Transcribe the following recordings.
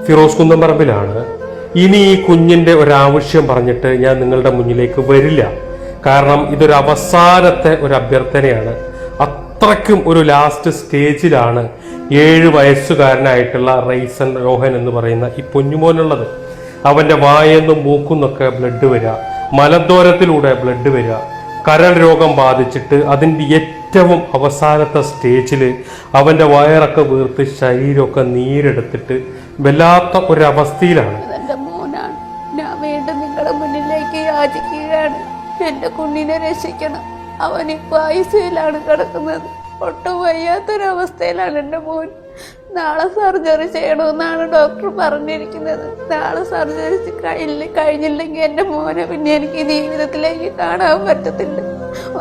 ഫിറോസ് കുന്നംപറമ്പിലാണ്. ഇനി ഈ കുഞ്ഞിന്റെ ഒരാവശ്യം പറഞ്ഞിട്ട് ഞാൻ നിങ്ങളുടെ മുന്നിലേക്ക് വരില്ല. കാരണം ഇതൊരു അവസാനത്തെ ഒരു അഭ്യർത്ഥനയാണ്. അത്രയ്ക്കും ഒരു ലാസ്റ്റ് സ്റ്റേജിലാണ് 7 വയസ്സുകാരനായിട്ടുള്ള റൈസൻ രോഹൻ എന്ന് പറയുന്ന ഈ പൊന്നുമോനുള്ളത്. അവന്റെ വായെന്നും മൂക്കുന്നൊക്കെ ബ്ലഡ് വരിക, മലദ്വാരത്തിലൂടെ ബ്ലഡ് വരിക, കരൾ രോഗം ബാധിച്ചിട്ട് അതിന്റെ ഏറ്റവും അവസാനത്തെ സ്റ്റേജിൽ അവന്റെ വയറൊക്കെ വീർത്ത് ശരീരമൊക്കെ നീരെടുത്തിട്ട് വല്ലാത്ത ഒരവസ്ഥയിലാണ്. എന്റെ മോനാണ്. ഞാൻ വീണ്ടും നിങ്ങളുടെ മുന്നിലേക്ക് യാചിക്കുകയാണ്. എന്റെ കുഞ്ഞിനെ രക്ഷിക്കണം. അവനിപ്പോ ഐസിയിലാണ് കിടക്കുന്നത്. ഒട്ടും വയ്യാത്തൊരവസ്ഥയിലാണ് എന്റെ മോൻ. നാളെ സർജറി ചെയ്യണമെന്നാണ് ഡോക്ടർ പറഞ്ഞിരിക്കുന്നത്. നാളെ സർജറി കഴിഞ്ഞില്ലെങ്കിൽ എന്റെ മോനെ പിന്നെ എനിക്ക് ജീവിതത്തിലേക്ക് കാണാൻ പറ്റത്തില്ല.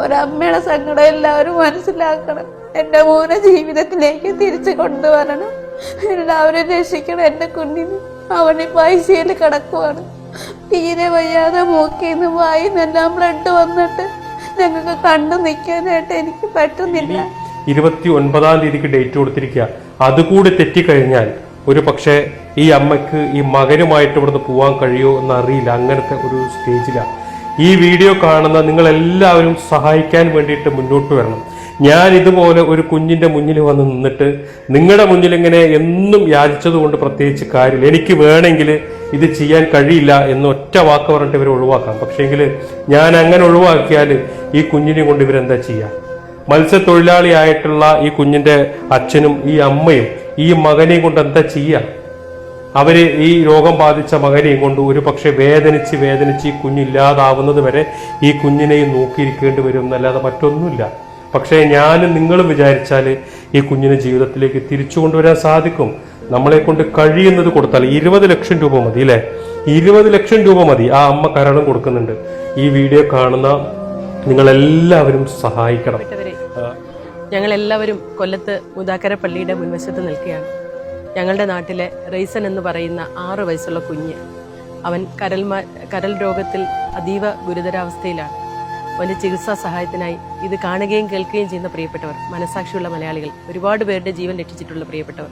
ഒരമ്മയുടെ സങ്കടം എല്ലാവരും മനസ്സിലാക്കണം. എന്റെ മോനെ ജീവിതത്തിലേക്ക് തിരിച്ചു കൊണ്ടുവരണം. എല്ലാവരും രക്ഷിക്കണം എന്റെ കുഞ്ഞിന്. അവനിപ്പോ ഐസിയിൽ കിടക്കുവാണ്. തീരെ വയ്യാതെ മൂക്കിന്ന് വായിന്നെല്ലാം ബ്ലഡ് വന്നിട്ട് ഞങ്ങൾക്ക് കണ്ടു നിൽക്കാനായിട്ട് എനിക്ക് പറ്റുന്നില്ല. 29-ാം തീയതിക്ക് ഡേറ്റ് കൊടുത്തിരിക്കുക. അതുകൂടി തെറ്റിക്കഴിഞ്ഞാൽ ഒരു പക്ഷേ ഈ അമ്മയ്ക്ക് ഈ മകനുമായിട്ട് ഇവിടുന്ന് പോകാൻ കഴിയുമോ എന്നറിയില്ല. അങ്ങനത്തെ ഒരു സ്റ്റേജിലാണ്. ഈ വീഡിയോ കാണുന്ന നിങ്ങൾ എല്ലാവരും സഹായിക്കാൻ വേണ്ടിയിട്ട് മുന്നോട്ട് വരണം. ഞാൻ ഇതുപോലെ ഒരു കുഞ്ഞിന്റെ മുന്നിൽ വന്ന് നിന്നിട്ട് നിങ്ങളുടെ മുന്നിൽ ഇങ്ങനെ എന്നും യാചിച്ചത് കൊണ്ട് പ്രത്യേകിച്ച് കാര്യമില്ല. എനിക്ക് വേണമെങ്കിൽ ഇത് ചെയ്യാൻ കഴിയില്ല എന്ന് ഒറ്റ വാക്ക് പറഞ്ഞിട്ട് ഇവരെ ഒഴിവാക്കാം. പക്ഷേങ്കിൽ ഞാൻ അങ്ങനെ ഒഴിവാക്കിയാൽ ഈ കുഞ്ഞിനെ കൊണ്ട് ഇവരെന്താ ചെയ്യുക? മത്സ്യത്തൊഴിലാളിയായിട്ടുള്ള ഈ കുഞ്ഞിന്റെ അച്ഛനും ഈ അമ്മയും ഈ മകനെയും കൊണ്ട് എന്താ ചെയ്യുക? അവര് ഈ രോഗം ബാധിച്ച മകനെയും കൊണ്ട് ഒരു പക്ഷെ വേദനിച്ച് ഈ കുഞ്ഞില്ലാതാവുന്നത് വരെ ഈ കുഞ്ഞിനെയും നോക്കിയിരിക്കേണ്ടി വരും എന്നല്ലാതെ മറ്റൊന്നുമില്ല. പക്ഷേ ഞാനും നിങ്ങളും വിചാരിച്ചാൽ ഈ കുഞ്ഞിനെ ജീവിതത്തിലേക്ക് തിരിച്ചു കൊണ്ടുവരാൻ സാധിക്കും. നമ്മളെ കൊണ്ട് കഴിയുന്നത് കൊടുത്താൽ 20 ലക്ഷം രൂപ മതി, അല്ലെ? 20 ലക്ഷം രൂപ മതി. ആ അമ്മ കരളും കൊടുക്കുന്നുണ്ട്. ഈ വീഡിയോ കാണുന്ന നിങ്ങളെല്ലാവരും സഹായിക്കണം. ഞങ്ങളെല്ലാവരും കൊല്ലത്ത് മുതാക്കര പള്ളിയുടെ മുൻവശത്ത് നിൽക്കുകയാണ്. ഞങ്ങളുടെ നാട്ടിലെ റൈസൻ എന്ന് പറയുന്ന 6 വയസ്സുള്ള കുഞ്ഞ്, അവൻ കരൾ രോഗത്തിൽ അതീവ ഗുരുതരാവസ്ഥയിലാണ്. അവൻ്റെ ചികിത്സാ സഹായത്തിനായി ഇത് കാണുകയും കേൾക്കുകയും ചെയ്യുന്ന പ്രിയപ്പെട്ടവർ, മനസാക്ഷിയുള്ള മലയാളികൾ, ഒരുപാട് പേരുടെ ജീവൻ രക്ഷിച്ചിട്ടുള്ള പ്രിയപ്പെട്ടവർ,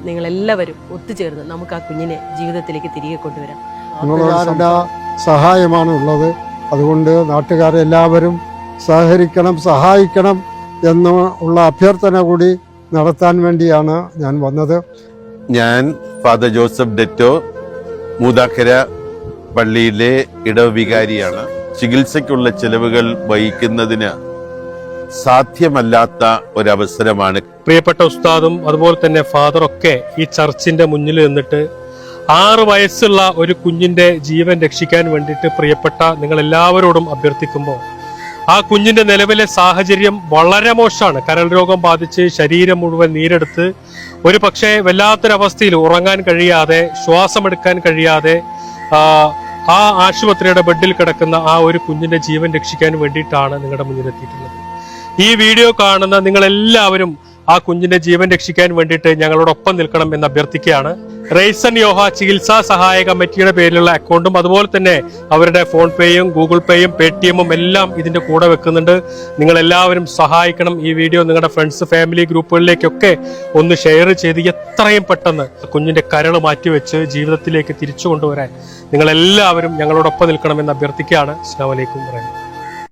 നിങ്ങളെല്ലാവരും ഒത്തുചേർന്ന് നമുക്ക് ആ കുഞ്ഞിനെ ജീവിതത്തിലേക്ക് തിരികെ കൊണ്ടുവരാം. നാട്ടുകാരുടെ സഹായമാണ് ഉള്ളത്. അതുകൊണ്ട് നാട്ടുകാരെല്ലാവരും സഹകരിക്കണം, സഹായിക്കണം എന്നുള്ള അഭ്യർത്ഥന കൂടി നടത്താൻ വേണ്ടിയാണ് ഞാൻ വന്നത്. ഞാൻ ഫാദർ ജോസഫ് ഡെറ്റോ, മൂതാക്കര പള്ളിയിലെ ഇടവികാരിയാണ്. ചികിത്സയ്ക്കുള്ള ചെലവുകൾ വഹിക്കുന്നതിന് സാധ്യമല്ലാത്ത ഒരവസരമാണ്. പ്രിയപ്പെട്ട ഉസ്താദും അതുപോലെ തന്നെ ഫാദറൊക്കെ ഈ ചർച്ചിന്റെ മുന്നിൽ നിന്നിട്ട് 6 വയസ്സുള്ള ഒരു കുഞ്ഞിന്റെ ജീവൻ രക്ഷിക്കാൻ വേണ്ടിയിട്ട് പ്രിയപ്പെട്ട നിങ്ങൾ എല്ലാവരോടും അഭ്യർത്ഥിക്കുമ്പോൾ ആ കുഞ്ഞിന്റെ നിലവിലെ സാഹചര്യം വളരെ മോശമാണ്. കരൾ രോഗം ബാധിച്ച് ശരീരം മുഴുവൻ നീരെടുത്ത് ഒരു പക്ഷേ വല്ലാത്തൊരവസ്ഥയിൽ ഉറങ്ങാൻ കഴിയാതെ, ശ്വാസമെടുക്കാൻ കഴിയാതെ ആ ആശുപത്രിയുടെ ബെഡിൽ കിടക്കുന്ന ആ ഒരു കുഞ്ഞിന്റെ ജീവൻ രക്ഷിക്കാൻ വേണ്ടിയിട്ടാണ് നിങ്ങളുടെ മുന്നിലെത്തിയിട്ടുള്ളത്. ഈ വീഡിയോ കാണുന്ന നിങ്ങളെല്ലാവരും ആ കുഞ്ഞിന്റെ ജീവൻ രക്ഷിക്കാൻ വേണ്ടിയിട്ട് ഞങ്ങളോടൊപ്പം നിൽക്കണം എന്ന് അഭ്യർത്ഥിക്കുകയാണ്. റൈസൻ യോഹ ചികിത്സാ സഹായ കമ്മിറ്റിയുടെ പേരിലുള്ള അക്കൗണ്ടും അതുപോലെ തന്നെ അവരുടെ ഫോൺ പേയും ഗൂഗിൾ പേയും പേടിഎമ്മും എല്ലാം ഇതിന്റെ കൂടെ വെക്കുന്നുണ്ട്. നിങ്ങൾ എല്ലാവരും സഹായിക്കണം. ഈ വീഡിയോ നിങ്ങളുടെ ഫ്രണ്ട്സ്, ഫാമിലി ഗ്രൂപ്പുകളിലേക്കൊക്കെ ഒന്ന് ഷെയർ ചെയ്ത് എത്രയും പെട്ടെന്ന് കുഞ്ഞിന്റെ കരൾ മാറ്റിവെച്ച് ജീവിതത്തിലേക്ക് തിരിച്ചു കൊണ്ടുവരാൻ നിങ്ങളെല്ലാവരും ഞങ്ങളോടൊപ്പം നിൽക്കണമെന്ന് അഭ്യർത്ഥിക്കുകയാണ്. അസ്സലാമു അലൈക്കും.